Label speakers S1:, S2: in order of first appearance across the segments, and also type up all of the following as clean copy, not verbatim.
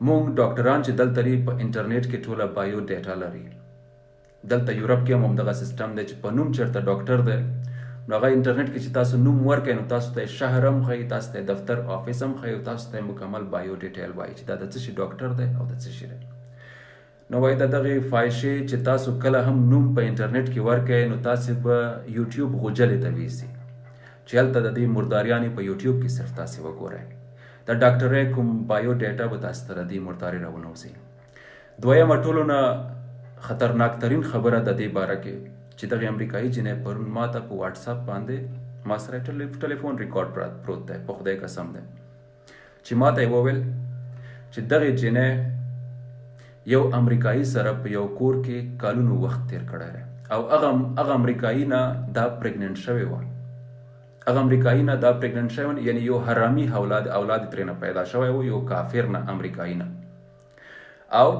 S1: مونږ ډاکټران چې دلته لري په انټرنیټ کې ټوله بایو ډیټا لري. دلته یورپ کې هم همدغه سیستم دی چې په نوم چېرته ډاکټر دی نو هغه انټرنیټ کې چې تاسو نوم ورکړئ نو تاسو ته شهر هم ښیي، تاسو ته دفتر آفیس هم ښیي او تاسو ته مکمل بایو ډیټیل وایي چې دا د څه شي ډاکټر دی او د څه شي دی. نو وایي د دغې فایشې چې تاسو کله هم نوم په انټرنیټ کې ورکړئ نو تاسې به یوټیوب غوجلې ته ویسي چې هلته د دې مرداریانې په یوټیوب کې صرف تاسې وګورئ. د ډاکټرۍ کوم بایو ډیټا به تاسو ته د دې مرداري راونوځي. دویمه ټولو نه خطرناک ترین خبره د دې باره کې چې دغه امریکایي جنۍ پرون ما ته په واټساپ باندې ما سره ټلیفون ریکارډ پروت دی، په خدای قسم دی، چې ما ته یې وویل چې دغې جنۍ یو امریکایي سره په یو کور کې کالونو وخت تیر کړی دی او هغه امریکایي نه دا پریګننټ شوې وه. هغه امریکایي نه دا پریګننټ شوی یعنی یو حرامي اولاد ترې نه پیدا شوی و، یو کافر نه امریکایي نه. او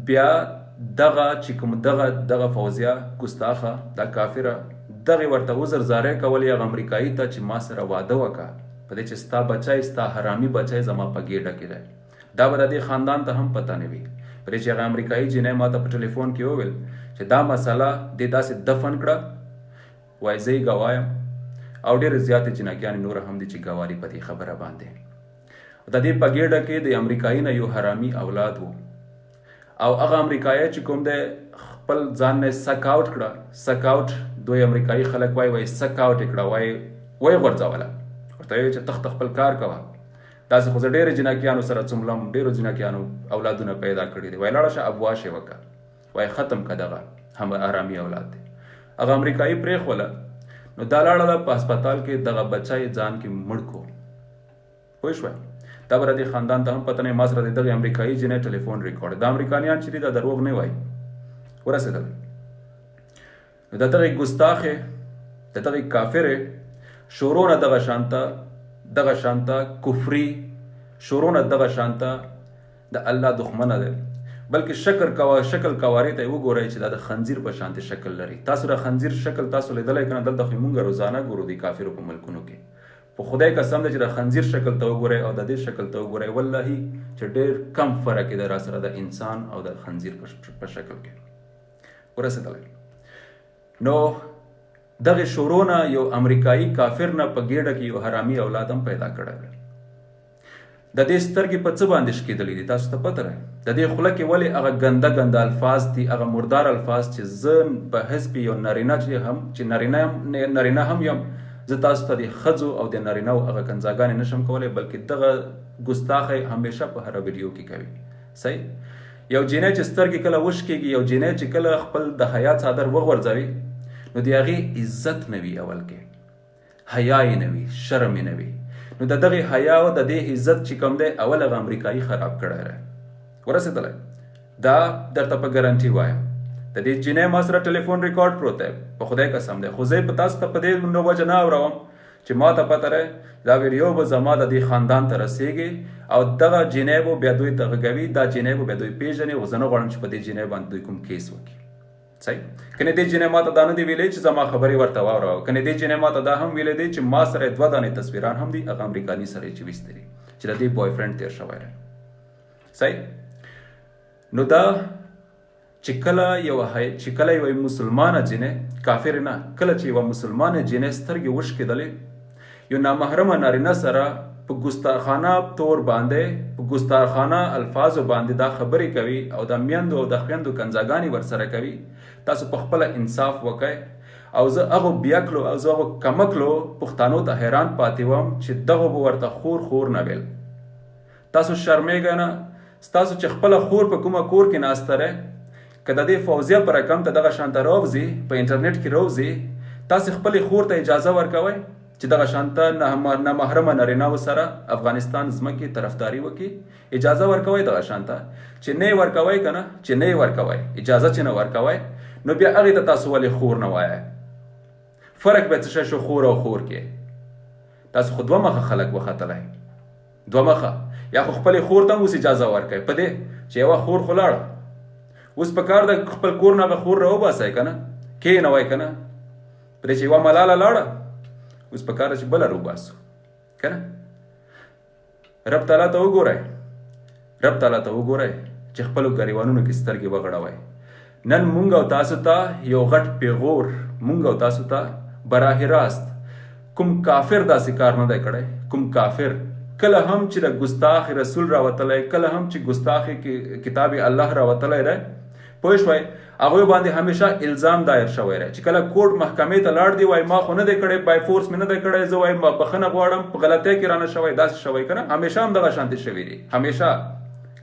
S1: بیا دغه چې کوم دغه فوزیه ګستاخه دا کافره دغې ورته عذر زاری کول هغه امریکایي ته چې ما سره واده وکړه په دې چې ستا بچی ستا حرامي بچی زما په ګېډه کې دی. دا به د دې خاندان ته هم پته نه وي. په دې چې هغه امریکایي جنۍ ما ته په ټلیفون کې وویل چې دا مسله دې داسې دفن کړه، وایي زه یې ګواه یم او ډېرې زیاتې جنکیانې نور هم دي چې ګواري په دې خبره باندې. د دې په ګېډه کې د امریکایي نه یو حرامي اولاد و او هغه امریکایي چې کوم دی خپل ځان نه سک آوټ کړه. سک آوټ دوی امریکایي خلک وایي سک آوټ یې کړه، وایي غورځوله، ورته وایي چې تخت خپل کار کوه. داسې خو زه ډېرو جنکیانو سره څوملم، ډېرو جنکیانو اولادونه پیدا کړي دي، وایي لاړه شه ابواش یې وکړه، وایي ختم که دغه هم حرامي اولاد دی. هغه امریکایي پرېښوله نو دا لاړله په هسپتال کې دغه بچه یې ځان کې مړ کړو. پوه شوئ؟ دا به د دې خاندان ته هم پته نه وي. ما سره د دغې امریکایي جنۍ ټلیفون ریکارډ، دا امریکایان چې دي دا دروغ نه وایي، ورسېدل. نو د دغې ګستاخې د دغې کافرې شروع نه دغه شانته کفري، شروع نه دغه شانته د الله دښمنه دی، بلکې شکل کوارې ته یې وګورئ چې دا د خنزیر په شانتې شکل لري. تاسو د خنزیر شکل تاسو لیدلی که نه؟ دلته خو مونږ روزانه ګورو د کافرو په ملکونو کې. په خدای قسم دی چې د خنزیر شکل ته وګورئ او د دې شکل ته وګورئ، والله چې ډېر کم فرق دی را سره د انسان او د خنزیر په شکل کې. ورسېدلی نو دغې شروع نه یو امریکایي کافر نه په ګېډه کې یو حرامي اولاد هم پیدا کړی دی. د دې سترګې په څه باندې شکېدلې دي تاسو ته پته راځي؟ د دې خوله کې ولې هغه ګنده الفاظ دي، هغه مردار الفاظ چې زه په حسب یو نارینه چې نارینه هم یم، زه تاسو ته د ښځو او د نارینهو هغه کنځاګانې نشم کولی، بلکې دغه ګستاخه همیشه په هره ویډیو کې کوي. صحیح؟ یو جینۍ چې سترګې کله وشکېږي، یو جینۍ چې کله خپل د حیا څادر وغورځوي نو د هغې عزت نه وي، اول کې حیا یې نه وي، شرم یې نه وي. نو د دغې حیا او د دې عزت چې کوم دی اول هغه امریکایي خراب کړی دی. ورسېدلی دا درته په ګارنټي وایم. د دې جینۍ ما سره ټلیفون ریکارډ پروت دی، په خدای قسم دی، خو زه په تاسو ته په دې وجه نه اورم چې ما ته پته رہے دا ویډیو به زما د دې خاندان ته رسېږي او دغه جینۍ به بیا دوی ته غږوي، دا جینۍ به بیا دوی پېژني او زه نه غواړم چې په دې جینۍ باندې دوی کوم کیس وکړي. صحیح؟ کنې دې جینۍ ما ته دا نه دی ویلی چې زما خبرې ورته واوروه، کنې دې جینۍ ما ته دا هم ویلی دی چې ما سره 2 دانې تصویران هم دي، هغه امریکایي سره یې چې ویستې دي چې د دې بوای فرینډ تېر شوی دی. صحیح؟ نو دا چې کله یوه مسلمانه جینۍ، کافر نه، کله چې یوه مسلمانه جینۍ سترګې وشکېدلې یو نامحرمه نارینه سره په ګستاخانه طور باندې، په ګستاخانه الفاظو باندې دا خبرې کوي او د میندو او د خویندو کنځاګانې ورسره کوي، تاسو په خپله انصاف وکئ. او زه هغو بیکلو او زه هغو کمکلو پښتانو ته حیران پاتې وم چې دغو به ورته خور نه ویل. تاسو شرمېږئ نه؟ ستاسو چې خپله خور په کومه کور کې ناسته دی، که د دې فوزیه په رقم ته دغه شانته راوځي، په انټرنیټ کې راوځي، تاسې خپلې خور ته اجازه ورکوئ چې دغه شانته نامحرمه نارینهو سره افغانستان ځمکې طرفداري وکړي؟ اجازه ورکوئ دغه شانته؟ چې نه یې ورکوئ که نه، چې نه یې ورکوئ، اجازه چې نه ورکوئ، نو بیا هغې ته تاسو ولې خور نه وایئ؟ فرق به څه شو خور او خور کې؟ تاسو خو 2 مخه خلک وختلی، 2 مخه. یا خو خپلې خور ته هم اوس اجازه ورکوئ په دې چې یوه خور خو لاړه، اوس په کار د خپل کور نه هغه خور راوباسئ که نه، کښېنوئ که نه، پرې چې یوه ملاله لاړه اوس په کار چې بله راوباسو که نه. رب تعالی ته وګورئ رب تعالی ته وګورئ چې خپلو ګریوانونو کې سترګې وغړوئ. نن مونږ او تاسو ته یو غټ پیغور، مونږ او تاسو ته براه راست کوم کافر داسې کار نه دی کړی. کوم کافر کله هم چې د ګستاخ رسول راوتلی، کله هم چې ګستاخ کتاب الله راوتلی دی، پوه شوئ، هغوی باندې همیشه الزام دایر شوی دی چې کله کوټ محکمې ته لاړ دی وایي ما خو نه دی کړی، بای فورس مې نه دی کړی، زه وایم بخښنه غواړم، په غلطۍ کې رانه شوی، داسې شوی که نه. همیشه هم دغه شانتې شوي دي، همیشه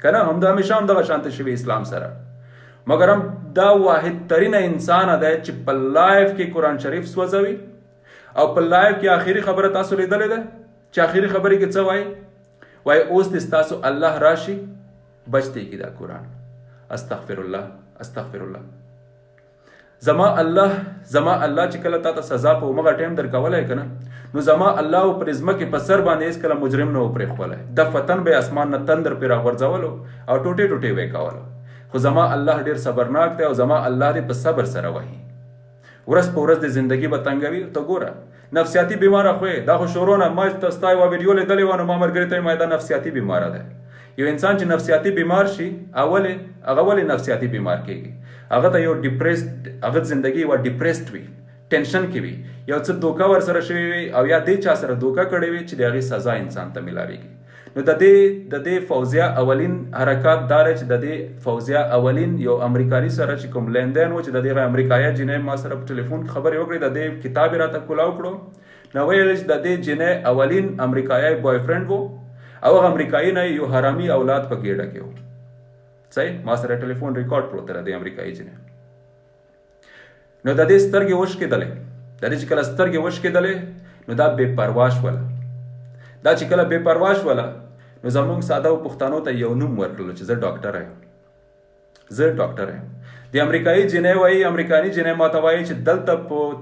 S1: که نه همیشه هم دغه شانتې شوي اسلام سره. مګر هم دا واحد ترینه انسان دی چې په لایف کې قرآن شریف سوځوي او په لایف کې آخري خبره تاسو لیدلې ده چې آخري خبرې کې څه وایي؟ وایي اوس دې ستاسو الله راشي بچ دی کی دا قرآن. استغفر الله استغفر الله. زما الله چې کله تا ته سزا په همغه ټایم درکولی که نه، نو زما الله و پر ځمکې په سر باندې هېڅ کله مجرم نه و پرېښولی، دفتن به اسمان نه تندر پرې راغورځولو او ټوټې ټوټې به یې کولو. خو زما الله ډېر صبرناک دی او زما الله دې په صبر سره وهي. ورځ په ورځ د زندګي به تنګوي. ته ګوره نفسیاتي بیماره خو دا خو شروع نه، ما ستا یوه ویډیو لیدلې وه، نو ما ملګري ته یې دا نفسیاتي بیماره ده. یو انسان چې نفسیاتي بیمار شي هغه ولې نفسیاتي بیمار کېږي؟ هغه ته یو ډیپریسډ، هغه زندګي یوه ډیپریسډ وي، ټینشن کې وي، یو څه دوکه ورسره شوي وي او یا دې چا سره دوکه کړې وي چې د هغې سزا انسان ته میلاویږي. نو د دې فوزیه اولین حرکات دا دی چې د دې فوزیه اولین یو امریکایي سره چې کوم لیندین و چې د دې امریکایي جنۍ ما سره په ټلیفون خبرې وکړې، د دې کتاب یې راته کولاو کړو. نو ویل چې د دې جنۍ اولین امریکایي بوای فرینډ و او هغه امریکایي نه یو حرامي اولاد په ګېډه کې و. صحیح، ما سره ټلیفون ریکارډ پروت دی د دې امریکایي جنۍ. نو د دې سترګې وشکېدلې، د دې چې کله سترګې وشکېدلې نو دا بې پروا شوله. دا چې کله بې پروا شوله نو زمونږ ساده و پښتنو ته یو نوم ورکړلو چې زه ډاکټر یم، زه ډاکټر یم. د امریکایي جنۍ وایي، امریکایي جنۍ ماته وایي چې دلته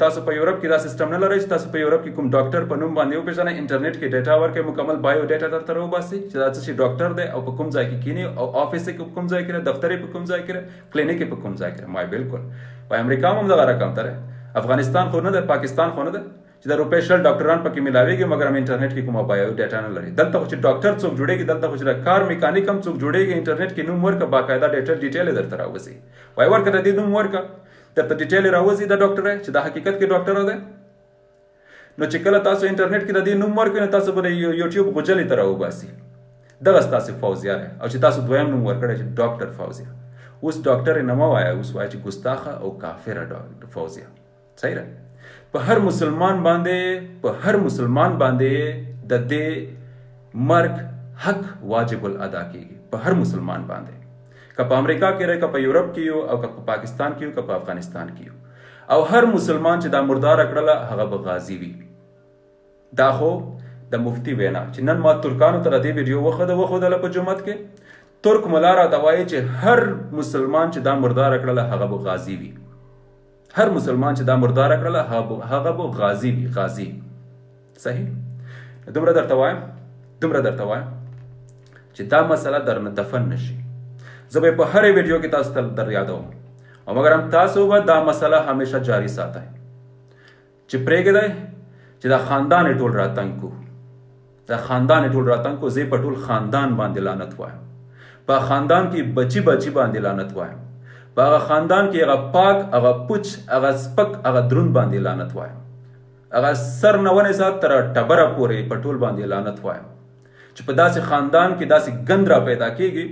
S1: تاسو په یورپ کې دا سیسټم نه لرئ چې تاسو په یورپ کې کوم ډاکټر په نوم باندې وپېژنئ، انټرنیټ کې ډیټا ورکړئ، مکمل بایو ډیټا درته راوباسي چې دا څه شي ډاکټر دی او په کوم ځای کې کینی او آفس یې په کوم ځای کې دی، دفتر یې په کوم ځای کې دی، کلینیک یې په کوم ځای کې دی. ما بالکل وایي امریکا هم دغه رقم ته دی، افغانستان خو نه دی، پاکستان خو نه دی چې د روپیشل ډاکټران پکې میلاویږي، مګر هم انټرنیټ کې کومه بایو ډیټا نه لري. دلته خو چې ډاکټر څوک جوړېږي، دلته خو چې د کار میکانیک هم څوک جوړېږي، انټرنیټ کې نوم ورکړه، باقاعده ډیټیل یې درته راوځي. وایي ورکړه د دې نوم ورکړه، درته ډیټیل یې راوځي د ډاکټر چې د حقیقت کې ډاکټر دی. نو چې کله تاسو انټرنیټ کې د دې نوم ورکړئ نو تاسو به د یوټیوب غوجلې ته راوباسي. دغه ستاسې فوزیه دی. او چې تاسو دویم نوم ورکړی چې ډاکټر فوزیه، اوس ډاکټر یې نه مه وایه، اوس وایه چې ګستاخه او کافره فوزیه. صحیح ده؟ په هر مسلمان باندې د دې مرګ حق واجب الادا کیږي، په هر مسلمان باندې، که په امریکا کې رہے، که په یورپ کې یو او که په پاکستان کې یو، که په افغانستان کې یو. او هر مسلمان چې دا مرداره کړله هغه به غازی وي. دا خو د مفتی وینا چې نن ما ترکانو ته د دې ویډیو وښودله په جومات کې، ترک ملا راته وایي چې هر مسلمان چې دا مرداره کړله هغه به غازی وي. هر مسلمان چې دا مرداره کړله هغه به غازی وي، غازی. صحیح؟ دومره درته وایم چې دا مسله درنه دفن نشي. زه به په هرې ویډیو کې تاسو ته در یادوم، او مګر هم تاسو به دا مسله همیشه جاری ساتئ چې پرېږدئ چې دا خاندان یې ټول راتنګ کو، دا خاندان یې ټول راتنګ کو. زه په ټول خاندان باندې لعنت وایم، په خاندان کې بچی باندې لعنت وایم، په هغه خاندان کې هغه پاک، هغه پوچ، هغه سپک، هغه دروند باندې لعنت وایم، هغه سر نه ونیسه تر ټبره پورې په ټول باندې لعنت وایم چې په داسې خاندان کې داسې ګند را پیدا کېږي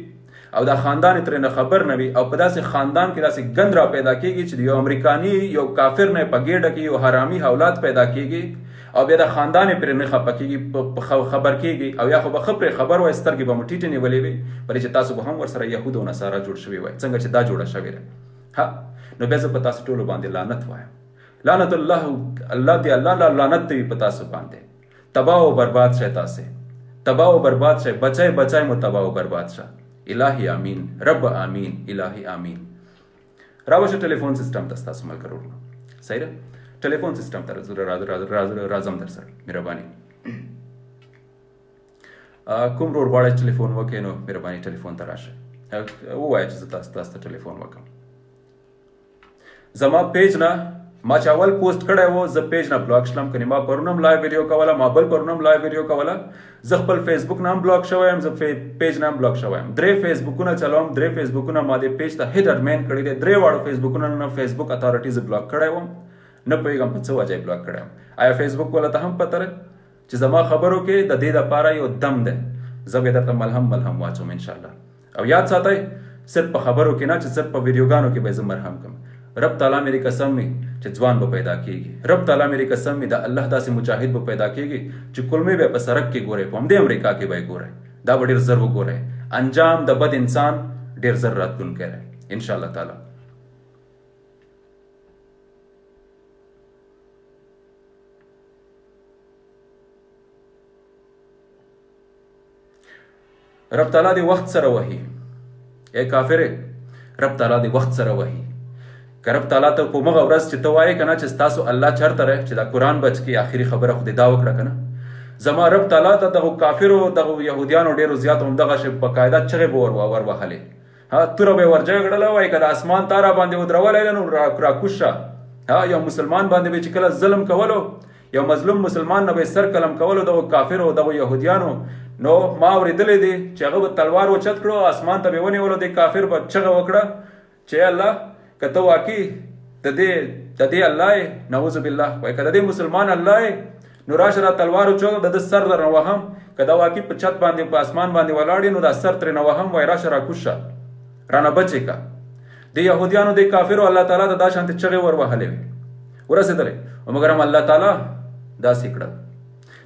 S1: او دا خاندان یې ترې نه خبر نه وي، او په داسې خاندان کې داسې ګند را پیدا کېږي چې یو امریکاني یو کافر نه په ګېډه کې یو حرامي اولاد پیدا کېږي او بیا د خاندان یې پرې نه خفه کېږي، خبر کېږي، او یا خو به ښه پرې خبر وای، سترګې به مو ټیټې نیولې وي پرې چې تاسو به هم ورسره یهود او نصارا جوړ شوي وای، څنګه چې دا جوړه شوې ده. ها، نو بیا زه په تاسو ټولو باندې لعنت وایم. لعنت الله دی، الله لعنت دی په تاسو باندې. تباہ او برباد شئ تاسې، تباہ او برباد شئ، بچای مو تباہ او برباد شه. الهی آمین، رب آمین، الهی آمین. راوشه ټلیفون سیستم ته ستاسو ملګرو. صحیح ده؟ ټلیفون سیستم ته راځم در سره، مهرباني. کوم ورور غواړئ ټلیفون وکړئ نو مهرباني ټلیفون ته راشه، ووایه چې زه تاسو ته ټلیفون وکړم. زما پیج نه ما چې اول پوسټ کړی و زه پیج نه بلاک شلم، کنې ما پرونم لایو ویډیو کوله، ما بل پرونم لایو ویډیو کوله، زه خپل فیسبوک نه هم بلاک شوی یم، زه پیج نه هم بلاک شوی یم. 3 فیسبوکونه چلوم، 3 فیسبوکونه ما دې پیج ته هیډ اډمین کړی دی، 3 واړو فیسبوکونه نه فیسبوک اتھارټي زه بلاک کړی وم، نه پوهېږم په څه وجه یې بلاک کړی وم. آیا فیسبوک والا ته هم پته ده چې زما خبرو کې د دې دپاره یو دم دی، زه به درته ملهم واچوم انشاءالله. او یاد ساتئ صرف په خبرو کې نه چې صرف په ویډیوګانو کې به یې زه مرهم کړم. رب تعالی میری قسم وي چې ځوان به پیدا کېږي، رب تعالی میری قسم وي د الله داسې مجاهد به پیدا کېږي چې کلمې به په سړک کې ګورئ، په همدې امریکا کې به یې ګورئ، دا به ډېر زر وګورئ. انجام د بد انسان ډېر زر راتلونکی دی انشاءالله تعالی. رب تعالی دی وخت سره وحی، اے کافره رب تعالی دی وخت سره وحی. که رب تعالی ته په مغه ورځ چې ته وایې که نه چې ستاسو الله چرته رہے چې دا قرآن بچ کې آخري خبره خو دې دا وکړه که نه، زما رب تعالی ته دغو کافرو دغو یهودیانو ډېرو زیات همدغه شی باقاعده چغې به ور وهلې، توره به یې ور جګړله وایي که د اسمان تا را باندې ودرولی دی نو راکوز شه. یو مسلمان باندې به چې کله ظلم کولو، یو مظلوم مسلمان نه به سر قلم کولو دغو کافرو دغو یهودیانو، نو ما اورېدلی دی چې هغه به تلوار اوچت کړو، اسمان ته به یې ونیولو، دی کافر به چغه وکړه چې الله که ته واقعي د دې الله یې، نعوذ بالله، وایي که د دې مسلمان الله یې نو راشه را تلوار وچوه د ده سر در نه وهم، که دا واقعي په چت باندې په اسمان باندې ولاړ نو دا سر ترې نه وهم، وایي راشه راکوز شه رانه بچې که. د یهودیانو د کافرو الله تعالی ته دا شانتې چغې ور وهلې وې، ورسېدلې، مګر هم الله تعالی داسې کړل،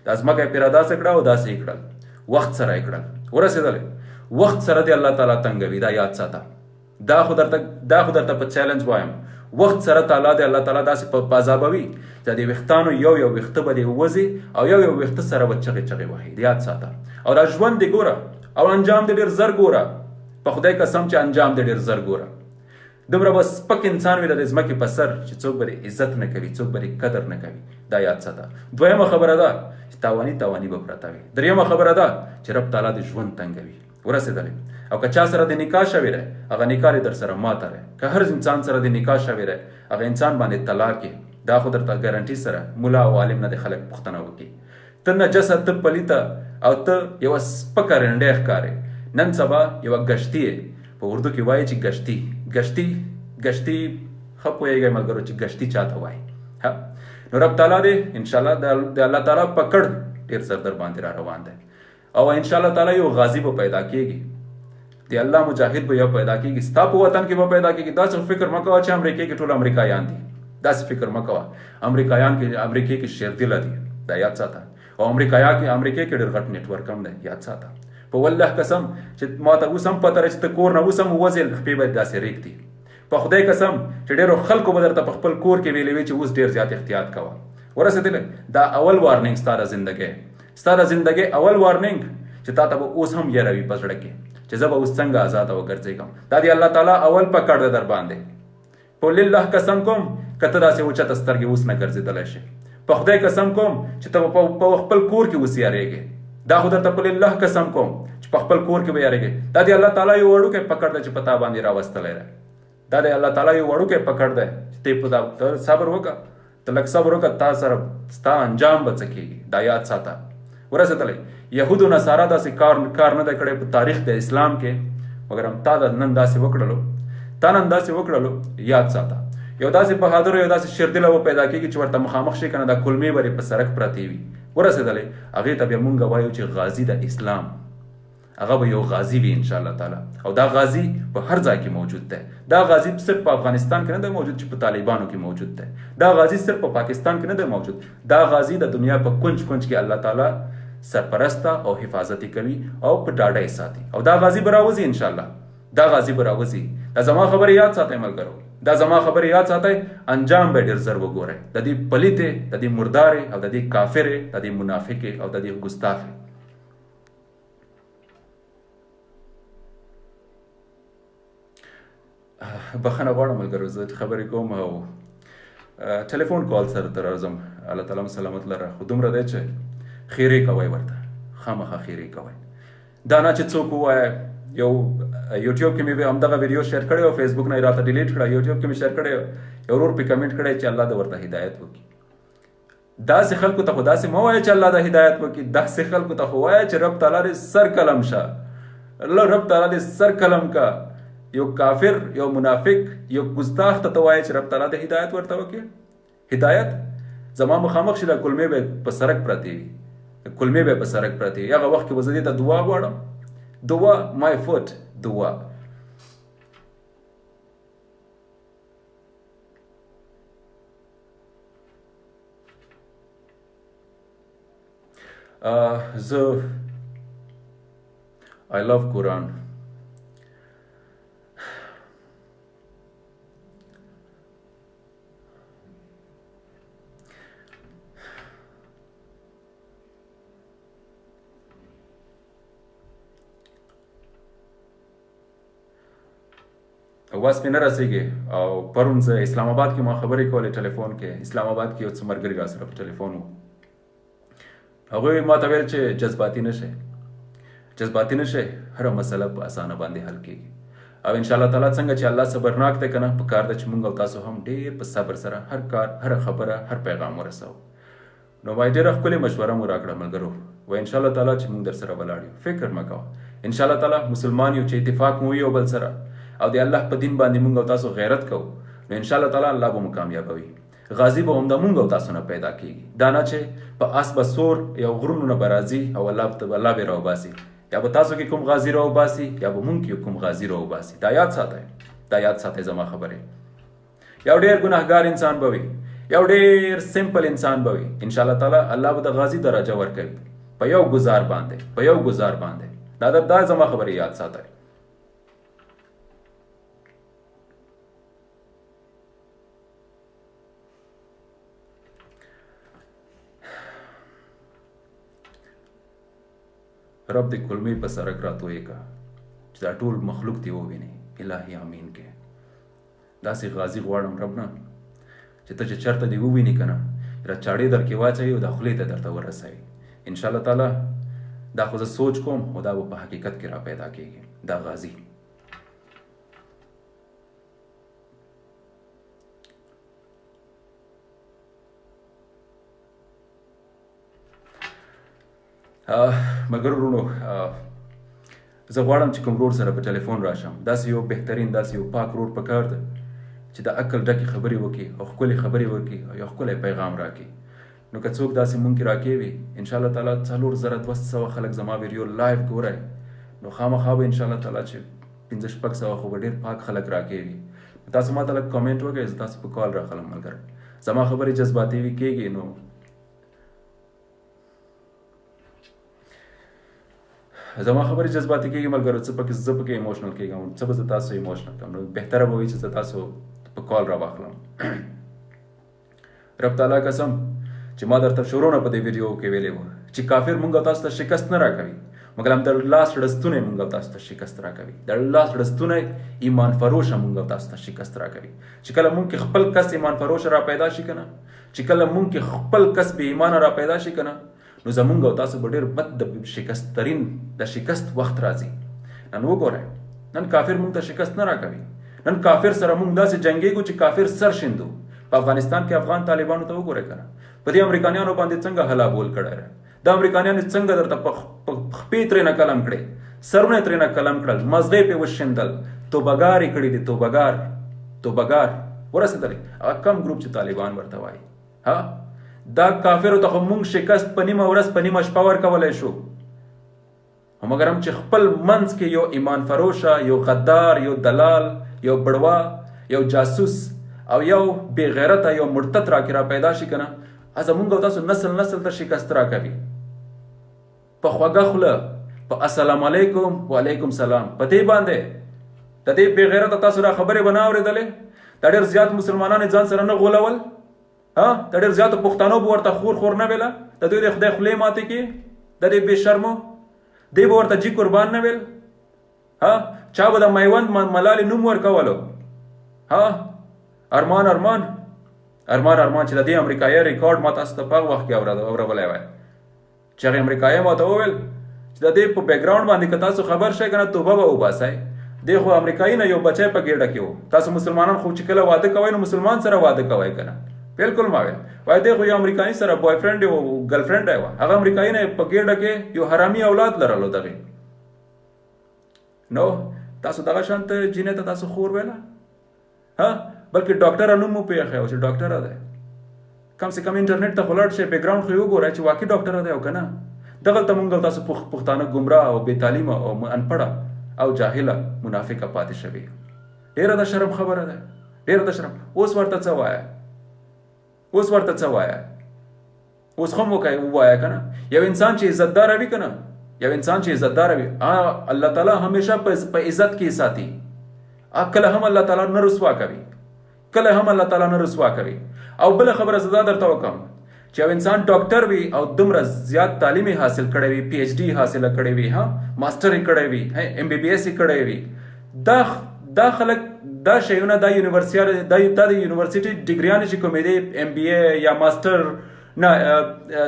S1: دا ځمکه یې پیره داسې کړه او داسې یې کړل، وخت سره یې کړل، ورسېدلې. وخت سره دی الله تعالی تنګوي، دا یاد ساته، دا خو درته په چیلنج وایم، وخت سره تعالی دی الله تعالی داسې په عذابوي چې د ویښتانو یو ویښته به دې ووځي او یو ویښته سره به چغې وهي، یاد ساته. او دا ژوند دې ګوره او انجام دې ډېر زر ګوره، په خدای قسم چې انجام دې ډېر زر ګوره. دومره به سپک انسان وي د ځمکې په سر چې څوک به عزت نه کوي، څوک به قدر نه کوي، دا یاد ساته. دویمه خبره ده چې تاواني به پرته وي. دریمه خبره ده چې رب تعالی د ژوند تنګوي، ورسېدلې. او که چا سره د نکاح شوی دی هغه نکاح در سره ماته دی، که هر انسان سره د نکاح شوی دی هغه انسان باندې طلاق یې، دا خو درته ګارنټي سره مولا او عالم نه د خلک پوښتنه وکړي. ته نجسه، ته پلیته او ته یوه سپکه رنډۍ ښکارې. نن سبا یوه ګشتي یې، په اردو کې وایي چې ګشتي ښه پوهېږئ ملګرو چې ګشتي چاته وایي. نو رب تعالی دی انشاءالله د الله تعالی پکړ ډېر زر در باندې را روان دی، او انشاءالله تعالی یو غازی به پیدا کېږي، د الله مجاهد به یو پیدا کېږي، ستا په وطن کې به پیدا کېږي. داسې فکر مه کوه چې امریکې کې ټول امریکایان دي، داسې فکر مه کوه. امریکې کې شیردله دي، دا یاد ساته. او امریکې کې ډېر غټ نیټورک هم دی، یاد ساته. په والله قسم چې ما ته اوس هم پته ده چې ته کور نه اوس هم ووځې خپې به داسې ریږدي. په خدای قسم چې ډېرو خلکو به درته په خپل کور کې ویلې وي چې اوس ډېر زیات احتیاط کوه. ورسېدلی دا اول وارننګ ستا د زندګۍ اول وارننګ چې تا ته به اوس هم یره وي په زړه کې چې زه به اوس څنګه آزاده وګرځېږم. دا د الله تعالی اول پکړ ده در باندې. په لله قسم کوم که ته داسې اوچته سترګې اوس نه ګرځېدلی شي، په خدای قسم کوم چې ته په خپل کور کې اوس یارېږې. دا خو درته په لله قسم کوم چې په خپل کور کې به یارېږې. دا د الله تعالی یو وړوکی پکړ ده چې په تا باندې راوستلی دی. دا د الله تعالی یو وړوکی پکړ دی چې ته صبر وکړه، ته لږ صبر وکړه، تا سره ستا انجام به څه کېږي، دا یاد ساته. ورسېدلی. یهودو نصارا داسې کار نه دی کړی په تاریخ د اسلام کې، مګر هم تا نن داسې وکړلو، یاد ساته. یو داسې بهادر یو داسې شیردله و پیدا کېږي چې ورته مخامخ شي که نه دا کلمې به په سړک پرتې وي. ورسېدلی. هغې ته بیا مونږ وایو چې غازي د اسلام، هغه به یو غازي وي انشاءالله تعالی. او دا غازي په هر ځای کې موجود دی. دا غازي صرف په افغانستان کې نه دی موجود چې په طالبانو کې موجود دی. دا غازي صرف په پاکستان کې نه دی موجود. دا غازي د دنیا په کونج کې الله تعالی سرپرسته او حفاظتي کوي او په ډاډه یې ساتي. او دا غازي به راوځي انشاءالله، دا غازي به راوځي. دا زما خبرې یاد ساتئ ملګرو، دا زما خبرې یاد ساتئ. انجام به ډېر زر وګورئ د دې پلیتې، د دې مردارې او د دې کافرې، د دې منافقې او د دې ګستاخې. بخښنه غواړم ملګرو، زه خبرې کوم او ټلیفون کال سره ته راځم. الله تعالی مو سلامت لره. خو دومره دی چې خیرې کوئ ورته، خامخا خیرې کوئ. دا نه چې څوک ووایه یو یوټیوب کې مې همدغه ویډیو شیر کړی او فیسبوک نه یې راته ډیلیټ کړه، یوټیوب کې مې شیر کړی، یو ورور پې کمنټ کړی چې الله دې ورته هدایت وکړي. داسې خلکو ته خو داسې مه وایه چې الله دې هدایت وکړي، داسې خلکو ته خو وایه چې رب تعالی دې سر قلم شه، رب تعالی دې سر قلم کا. یو کافر، یو منافق، یو گستاخ ته وایه چې رب تعالی دې هدایت ورته وکړي. هدایت زما مخامخ شي، دا کلمې به په سړک پرتې وي، کلمې به په سړک پرتې وي. هغه وخت کې به زه دې ته دعا غواړم، دعا مای فوټ دعا. زه I love قرآن. واس مې نه رسېږي او پرون زه اسلام آباد کې ما خبرې کولې ټلیفون کې. اسلام آباد کې یو څه ملګري را سره په ټلیفون وو، هغوی ما ته ویل چې جذباتي نشئ، جذباتي نشئ، هره مسله په اسانه باندې حل کېږي. او انشاءالله تعالی څنګه چې الله صبرناک دی که نه، په کار ده چې موږ او تاسو هم ډېر په صبر سره هر کار، هره خبره، هر پیغام ورسوو. نو وایي ډېره ښکلې مشوره مو راکړه ملګرو، وایي انشاءالله تعالی چې موږ در سره ولاړ یو، فکر مه کوه. انشاءالله تعالی مسلمان یو چې اتفاق مو وي یو بل سره او د الله په دین باندې موږ او تاسو غیرت کوو، نو انشاءالله تعالی الله به مو کامیابوي. غازی به هم د موږ او تاسو نه پیدا کېږي، دا نه چې په آس به سور یا غرونو نه به راځي او الله به راوباسي، یا به تاسو کې کوم غازی راوباسي یا به موږ کې کوم غازی راوباسي. دا یاد ساتئ، دا یاد ساتئ زما خبرې. یو ډېر ګناهګار انسان به وي، یو ډېر سمپل انسان به وي، انشاءالله تعالی الله به د غازی درجه ورکوي په یو ګزار باندې، په یو ګزار باندې. دا زما خبرې یاد ساتئ. رب دې کلمې په سرک راتوی کا چې دا ټول مخلوق دې وویني. الهي امین کې داسې غازی غواړم رب نه چې ته چې چېرته دې وویني که نه را چاړې در کې واچوي او دا خولې ته درته ورسوي. انشاءالله تعالی دا خو زه سوچ کوم او دا به په حقیقت کې را پیدا کېږي دا غازی. مګر ورونو، زه غواړم چې کوم ورور سره په ټلیفون راشم، داسې یو بهترین، داسې یو پاک ورور پکار ده چې د عقل ډکې خبرې وکړي او ښکلې خبرې وکړي او یو ښکلی پیغام راکړي. نو که څوک داسې مونږ کې راکوي، انشاءالله تعالی 4200 خلک زما ویډیو لایف ګورئ، نو خامخا به انشاءالله تعالی چې 500-600 خو به ډېر پاک خلک راکوي. تاسو ما ته لږ کامنټ وکړئ، زه تاسو په کال راخلم ملګرو. زما خبرې جذباتي وي کېږي، نو زما خبرې جذباتي کېږي ملګرو، زه پکې ایموشنل کېږم، څه به زه تاسو ایموشنل کړم. نو بهتره به وي چې زه تاسو په کال راواخلم. رب تعالی قسم چې ما درته شروع نه په دې ویډیو کې ویلې وه چې کافر مونږ تاسو ته شکست نه راکوي، مګر هم د الله سړستونه مونږ تاسو ته شکست راکوي. د الله سړستونه ایمان فروشه مونږ تاسو ته شکست راکوي. چې کله مونږ کې خپل کس ایمان فروش را پیدا شي کنه، چې کله مونږ کې خپل کس به ایمان را پیدا شي کنه، نو زمونږ او تاسو به ډېر بد د شکست ترین د شکست وخت راځي. نن وګورئ، نن کافر مونږ ته شکست نه راکوي، نن کافر سره مونږ داسې جنګېږو چې کافر سر شیندو. په افغانستان کې افغان طالبانو ته وګورئ کنه، په دې امریکایانو باندې څنګه هلا بول کړی دی. د امریکایانو څنګه درته خپې ترې نه قلم کړې، سرونه ترې نه قلم کړل، مزغې پې وشیندل، توبهګار یې کړي دي، توبهګار ورسېدلی. هغه کم ګروپ چې طالبان ورته وایي، ها دا کافرو ته خو مونږ شکست په نیمه ورځ په نیمه شپه ورکولی شو، مګر هم چې خپل منځ کې یو ایمان فروشه، یو غدار، یو دلال، یو بړوا، یو جاسوس او یو بې غیرته، یو مرتد راکې را پیدا شي که نه، زمونږ او تاسو نسل ته شکست راکوي. په خوږه خوله، په السلام علیکم وعلیکم سلام، په دې باندې د دې بې غیرته تاسو را خبرې به نه اورېدلې؟ دا ډېر زیات مسلمانان ځان سره نه غولول؟ ها دا ډېر زیاتو پښتنو به ورته خور نه ویله؟ د دوی د خدای خولې ماتې کې د دې بې شرمو دی به ورته جي قربان نه ویل؟ ها چا به د میوند ملالې نوم ورکولو؟ ها ارمان چې د دې امریکایي ریکارډ ما تاسو ته په هغه وخت کې اورولی وای چې هغې امریکایي ما ته وویل چې د دې په بیکګراونډ باندې که تاسو خبر شئ که نه توبه به وباسئ. دی خو امریکایي نه یو بچی په ګېډه کې و. تاسو مسلمانان خو چې کله واده کوئ نو مسلمان سره واده کوئ که نه؟ بالکل ما ویل وایي دی خو یو امریکایي سره بوای فرینډ و ګرل فرینډ یې وه. هغه امریکایي نه په ګېډه کې یو حرامي اولاد لرلو دغې. نو تاسو دغه شانت جینۍ ته تاسو خور ویله ها؟ بلکې ډاکټره نوم مو پرې ایښی و چې ډاکټره دی. کم سے کم انټرنیټ ته خو لاړ شئ بیکګراونډ خو یې وګورئ چې واقعي ډاکټره دی او که نه. دغلته مونږ تاسو پښتانه ګمراه او بې تعلیمه او انپړه او جاهله منافقه پاتې شوي. ډېره د شرم خبره ده، ډېره د شرم. اوس ورته څه وایه؟ اوس ورته څه وایه؟ اوس خو هم ووایه که نه. یو انسان چې عزتدار وي که نه، یو انسان چې عزتدار وي الله تعالی همیشه په عزت کې ساتي. کله هم الله تعالی نه رسوا کوي، کله هم الله تعالی نه رسوا کوي. او بله خبره زه دا درته وکړم چې یو انسان ډاکټر وي او دومره زیات تعلیم حاصل کړی وي، پی ایچ ډي حاصله کړی وي، ماسټر یې کړی وي، ایم بی بی ایس یې کړی وي، دا خلک دا شیونه دا د یونیورسيټي ډیګریانې چې کومې دي ایم بی اے یا ماسټر نه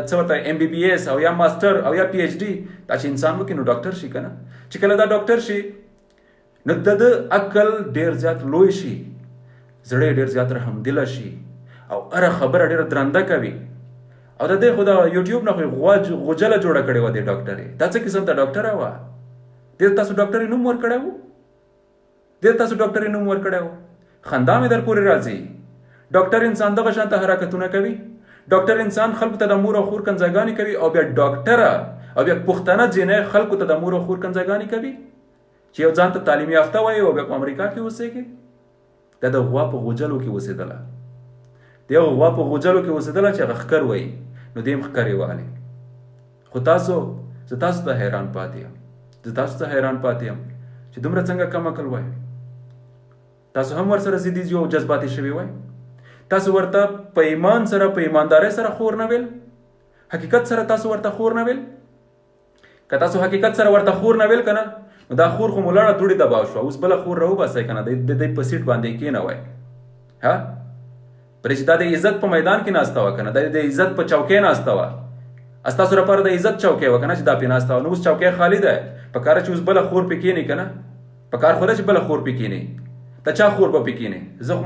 S1: څه ورته ایم بی بی ایس او یا ماسټر او یا پی ایچ ډي، دا چې انسان وکړي نو ډاکټر شي که نه. چې کله دا ډاکټر شي نو د عقل ډېر زیات لوی شي، زړه ډېر زیات رحمدله شي او هره خبره ډېره درنده کوي. او د دې خو د یوټیوب نه خو غوجله جوړه کړې وه دې ډاکټرې. دا څه قسم ته ډاکټره وه؟ دې تاسو ډاکټرې نوم ورکړی و، دې تاسو ډاکټرې نوم ورکړی و. خندا مې در پورې راځي. ډاکټر انسان دغه شانته حرکتونه کوي. ډاکټر انسان خلکو ته د مور او خور کنځاګانې کوي او بیا ډاکټره او بیا پښتنه جینۍ خلکو ته د مور او خور کنځاګانې کوي چې یو ځان ته تعلیم یافته وایي او بیا په امریکا کې اوسېږي. دا د غوا په غوجلو کې اوسېدله، د یو غوا په غوجلو کې اوسېدله چې هغه ښکر وایي نو دې هم ښکرې والې. خو زه تاسو ته حیران پاتې یم، زه تاسو ته حیران پاتې یم چې دومره څنګه کم عقل وایي. تاسو هم ورسره ضدي او جذباتي شوي وای. تاسو ورته په ایمان سره په ایماندارۍ سره خور نه ویل، حقیقت سره تاسو ورته خور نه ویل. که تاسو حقیقت سره ورته خور نه ویل که نه نو دا خور خو مو لاړه دوړې دباو شوه. اوس بله خور راوباسئ که نه، د دې په سیټ باندې کېنوئ. پرې چې دا د عزت په میدان کې ناسته وه که نه، د عزت په چوکۍ ناسته وه. ستاسو لپاره د عزت چوکۍ وه که نه چې دا پرې ناسته وه. نو اوس چوکۍ خالي ده، په کاره چې اوس بله خور پرې کېني که نه، په کار خو ده چې بله خور پرې کېني. د چا خور به پرې کېني؟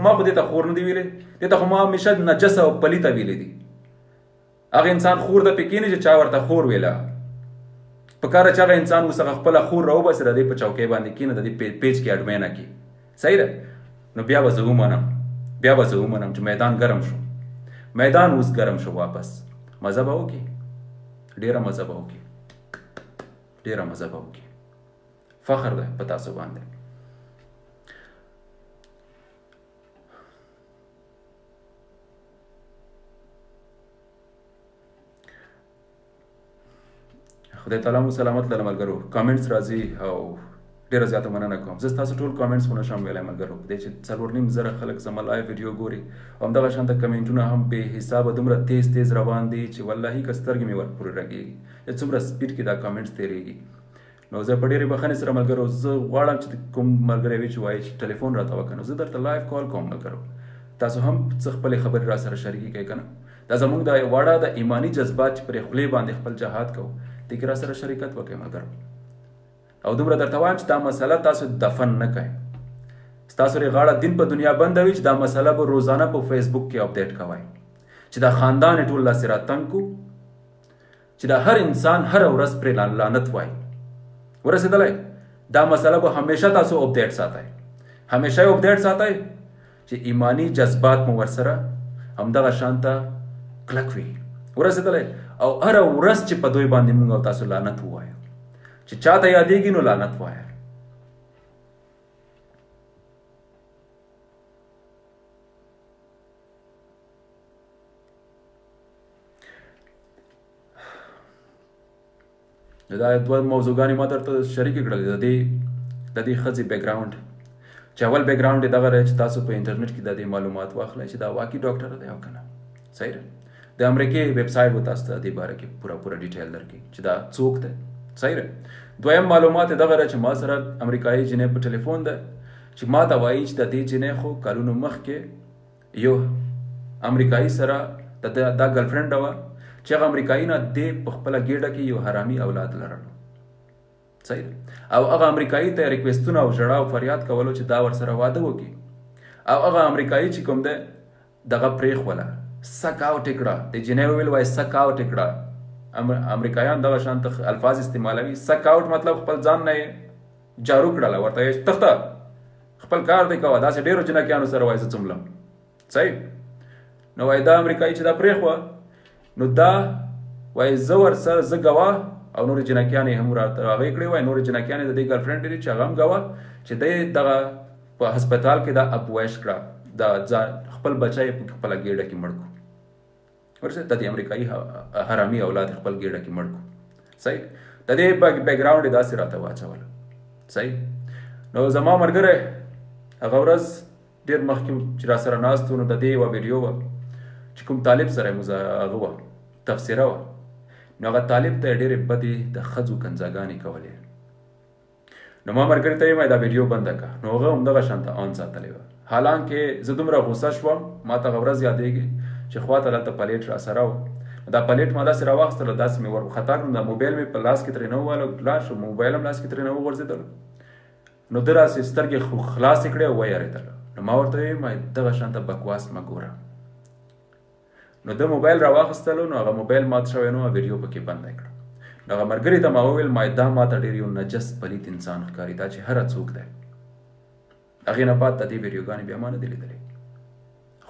S1: ما خو دې ته خور نه دی ویلی، دې ته خو ما همیشه نجس او پلیته ویلی دي. هغه انسان خور ده پرې کېني چې چا ورته خور ویله. په کاره چې هغه انسان اوس هغه خپله خور راوباسي د دې په چوکۍ باندې کېنه، د دې پیج کې اډمینه کړي. صحیح ده؟ نو بیا به زه ومنم چې میدان ګرم شو، میدان اوس ګرم شو. واپس مزه به وکړي، ډېره مزه به وکړي، ډېره مزه به وکړي. فخر ده په تاسو باندې. خدای تعالی مو سلامت لره ملګرو. کامنټس راځي او ډېره زیاته مننه کوم. زه ستاسو ټول کامنټس خو نشم ویلی ملګرو، په دې چې 4.5 زره خلک زما لایو ویډیو ګوري او همدغه شانته کمنټونه هم بې حسابه دومره تیز روان دي چې والله که سترګې مې ورپورې رګېږي چې څومره سپیډ کې دا کامنټس تېرېږي. نو زه په ډېرې بښنې سره ملګرو، زه غواړم چې کوم ملګری وي چې وایي چې ټلیفون راته وکړه نو زه درته لایو کال کوم ملګرو. تاسو هم څه خپلې خبرې را سره شریکې کوئ که نه. دا زموږ د واړه د ایماني جذبات چې پرې خولې باندې خپل جهاد کوو دې کې را سره شریکت وکړئ ملګرو. او دومره درته وایم چې دا مسله تاسو دفن نه کوئ. ستاسو ری غاړه دین په دنیا بنده وي چې دا مسله به روزانه په فیسبوک کې اپډیټ کوئ چې دا خاندان ټول لاسې راتنګ کو، چې دا هر انسان هره ورځ پرې لعنت وایي. ورسېدلی دا مسله به همیشه تاسو اپډیټ ساتئ، همیشه یې اپډیټ ساتئ چې ایمانی جذبات مو ورسره همدغه شانته کلک وي. ورسېدلی او هره ورځ چې په دوی باندې مونږ او تاسو لعنت ووایو، چې چاته یادېږي نو لعنت وایه. دا دوه موضوعګانې ما درته شریکې کړلې د دې ښځې بیکګراونډ، چې اول بیکګراونډ یې دغه رہی چې تاسو په انټرنیټ کې د دې معلومات واخلئ چې دا واقعي ډاکټر دی او که نه. صحیح ده؟ د امریکې ویب سایټ به تاسو ته د دې باره کې پوره ډیټیل درکړي چې دا څوک دی. صحیح ده؟ دویم معلومات یې دغه رہی چې ما سره امریکایي جینۍ په ټلیفون ده چې ما ته وایي چې د دې جینۍ خو کلونو مخکې یو امریکایي سره دا ګرلفرینډ وه چې هغه امریکایي نه دې په خپله ګېډه کې یو حرامي اولاد لرلو. صحیح ده. او هغه امریکایي ته ریکویسټونه او ژړا او فریاد کولو چې دا ورسره واده وکړي، او هغه امریکایي چې کوم ده دغه پرېښوله، سک آوټ یې کړه. د جنۍ وویل وایي سک آوټ یې کړه. امریکایان دغه شان الفاظ استعمالوي. سک آوټ مطلب خپل ځان نه یې جارو کړله، ورته یې تخته خپل کار دی کوه. داسې ډېرو جنکیانو سره وایي زه څوملم. صحیح. نو وایي دا امریکایي چې دا پرېښوه، نو دا وایي زه ورسره زه ګواه او نورې جنکیانې هم راته هغې کړې وایي. نورې جنکیانې د دې ګرلفرینډ لري چې هغه هم ګواه چې دی دغه په هسپتال کې دا اپوایش کړه، دا خپل بچی یې په خپله ګېډه کې مړ کړو. ورسې د دې امریکایي حرامي اولاد خپل ګېډه کې مړ کړو. صحیح. د دې بیکګراونډ یې داسې راته واچوله. صحیح. نو زما ملګری هغه ورځ ډېر مخکې چې را سره ناست و، نو د دې یوه ویډیو وه چې کوم طالب سره یې هغه وه تفسیره وه، نو هغه طالب ته یې ډېرې بدې د ښځو کنځاګانې کولې. نو ما ملګري ته یې دا ویډیو بنده کړه، نو هغه همدغه شانته آن ساتلی وه. حالانکې زه دومره غوسه شوم، ما ته هغه ورځ یادېږي چې خواته هلته پلیټ را سره و. دا پلیټ ما داسې راواخیستله، داسې مې ورخطا کړم، دا موبایل مې په لاس کې ترې نه وواله، لاړ شو موبایل هم لاس کې ترې نه وغورځېدلو. نو ده راسې سترګې خلاصې کړې او ویارېدله. نو ما ورته وویل ما دغه شانته بکواس مه ګوره. نو ده موبایل راواخیستلو، نو هغه موبایل مات شوی نو ویډیو پکې بنده کړه. نو هغه ملګري ته ما وویل ما دا ما ته ډېر یو نجس پلیت انسان ښکاري، دا چې هره څوک دی. هغې نه بعد د دې ویډیوګانې بیا ما نه دي لیدلې،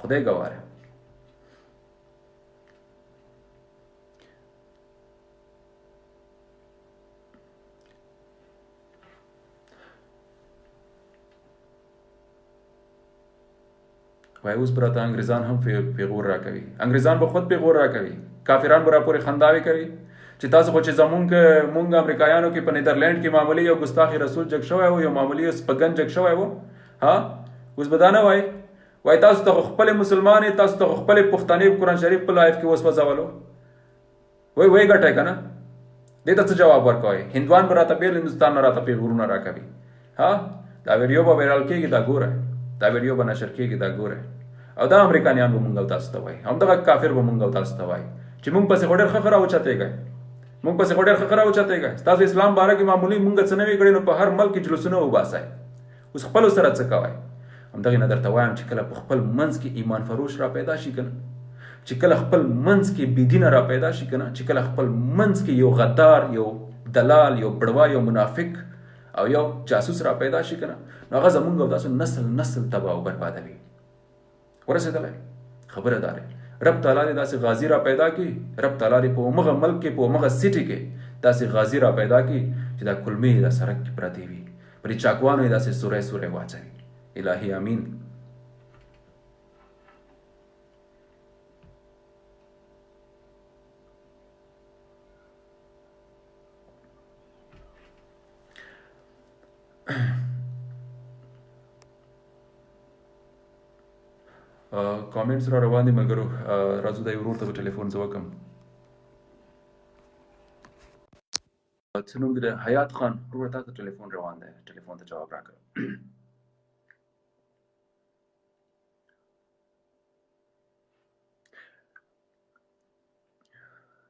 S1: خدای ګواه دی. وای اوس به راته انګریزان هم پیغور را کوي، انګریزان به خود پیغور را کوي، کافران به را پورې خنداوې کوي چې تاسو خو چې مونږ امریکایانو کې په نیدرلینډ کې معمولی یو ګستاخي رسول جګ شوی و، یو معمولی یو سپګن جګ شوی و. ها اوس به دا نه وای تاسو ته خپل مسلمانې، تاسو ته خپل پښتنې قرآن شریف په لایف کې وسوځولو. وای ګټه که نه دې ته څه جواب ورکوئ؟ هندوان به راته بیل هندوستان نه راته پیغورونه را کوي. ها دا ویډیو به وایرل کېږي، دا ګوره، دا ویډیو به نشر کېږي، دا ګوره. او دا امریکایان به مونږ او تاسو ته وایي، همدغه کافر به مونږ او تاسو ته وایي چې مونږ پسې خو ډېر ښه راوچتېږئ، مونږ پسې خو ډېر ښه راوچتېږئ، ستاسو اسلام باره کې معمولي مونږ څه نه وي کړي، نو په هر ملک کې جلوسونه وباسئ. اوس خپلو سره څه کوئ؟ همدغې نه درته وایم چې کله په خپل منځ کې ایمان فروش را پیدا شي که نه، چې کله خپل منځ کې بېدینه را پیدا شي که نه، چې کله خپل منځ کې یو غدار، یو دلال، یو بړوا، یو منافق او یو جاسوس را پیدا شي که نه، نو هغه زمونږ او تاسو نسل تباه او بربادوي. ورسېدلی خبره دا دی، رب تعالی دې داسې غازي را پیدا کړي، رب تعالی دې په همغه ملک کې په همغه سیټي کې داسې غازي را پیدا کړي چې دا کلمې د سړک کې پرتې وي، پرې چاکوانو یې داسې سوری واچوي. الهي امین. کامنټس را روان دي ملګرو، راځو دا ورور ته په ټلیفون زه وکړم. څه نوم دی؟ حیات خان ورور تا ته ټلیفون روان دی، ټلیفون ته جواب راکړه.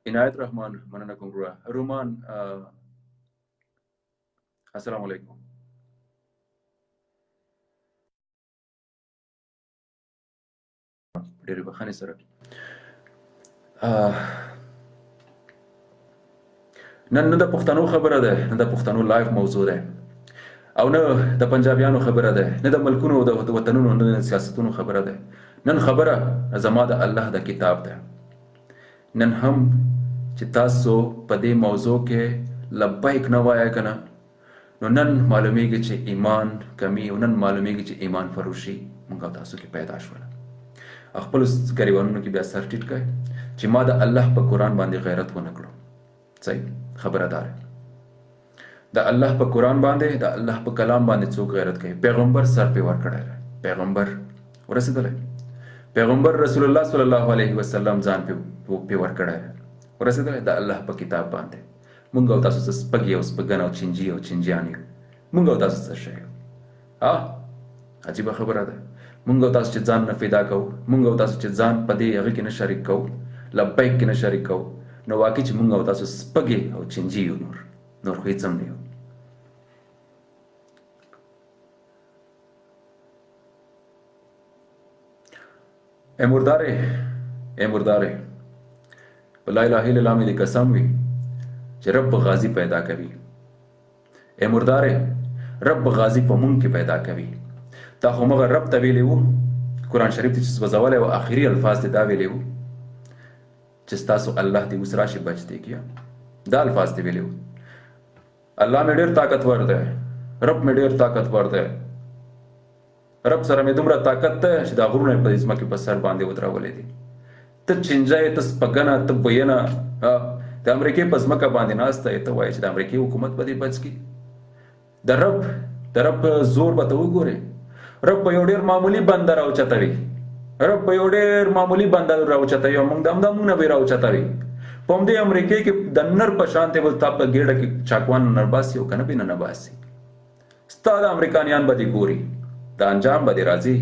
S1: عنایت رحمان مننه کوم وروره. رومان السلام علیکم. ډېرې بخښنې سره نن نه د پښتنو خبره ده، نه د پښتنو لایف موضوع ده، او نه د پنجابیانو خبره ده، نه د ملکونو او د وطنونو، نه د سیاستونو خبره ده. نن خبره زما د الله د کتاب ده. نن هم چې تاسو په دې موضوع کې لبیک نه وایه که نه، نو نن معلومیږي چې ایمان کمی، او نن معلومیږي چې ایمان فروشي موږ او تاسو کې پیدا شوله. خپلو ګریوانونو کې بیا سر ټیټ کړئ چې ما د الله په قرآن باندې غیرت ونه کړو. صحیح خبره دار د الله په قرآن باندې، د الله په کلام باندې څوک غیرت کوي؟ پیغمبر سر پې ورکړی دی، پیغمبر ورسېدلی، پیغمبر رسول الله صلی الله علیه وسلم ځان پې ورکړی دی، ورسېدلی د الله په کتاب باندې. مونږ او تاسو څه سپږ یو سپږن او چینجي او چینجیان یو، مونږ او تاسو څه شی یو؟ عجیبه خبره ده. مونږ او تاسو چې ځان نه پیدا کوو، مونږ او تاسو چې ځان په دې هغې کې نه شریک کوو، لبیک کې نه شریک کوو، نو واقع چې مونږ او تاسو سپږې او چینجي یو، نور خو هېڅ هم نه یو. اے مردارے په لا اله الا الله مې قسم وي چې رب غازی پیدا کوي. اے مردارے رب غازی په مونږ کې پیدا کوي. تا خو مغه رب ته ویلی وو قرآن شریف ته چې وزولی و آخري الفاظ ته دا ویلی وو چې ستاسو الله دې اوس راشي بچ دی کیا. دا الفاظ ته ویلی وو. الله مې ډېر طاقتور دی، رب مې ډېر طاقتور دی، رب سره مې دومره طاقت ده چې دا غرونه په ځمکې په سر باندې ودرولې دي. ته چنجای، ته سپګنه، ته بیینه د امریکې په ځمکه باندې ناسته ته وایي چې د امریکې حکومت به دې بچ کړي. د رب زور به ته وګورې. رب به یو ډېر معمولي بنده راوچتوي، رب به یو ډېر معمولي بنده راوچتوي او موږ د همدمونه به یې راوچتوي. په همدې امریکې کې د نر په شانتې به تا په ګېډه کې چاکوان نر باسي او که نه به نه باسي. ستا د امریکانیان به دې ګوري، د انجام به دې راځي.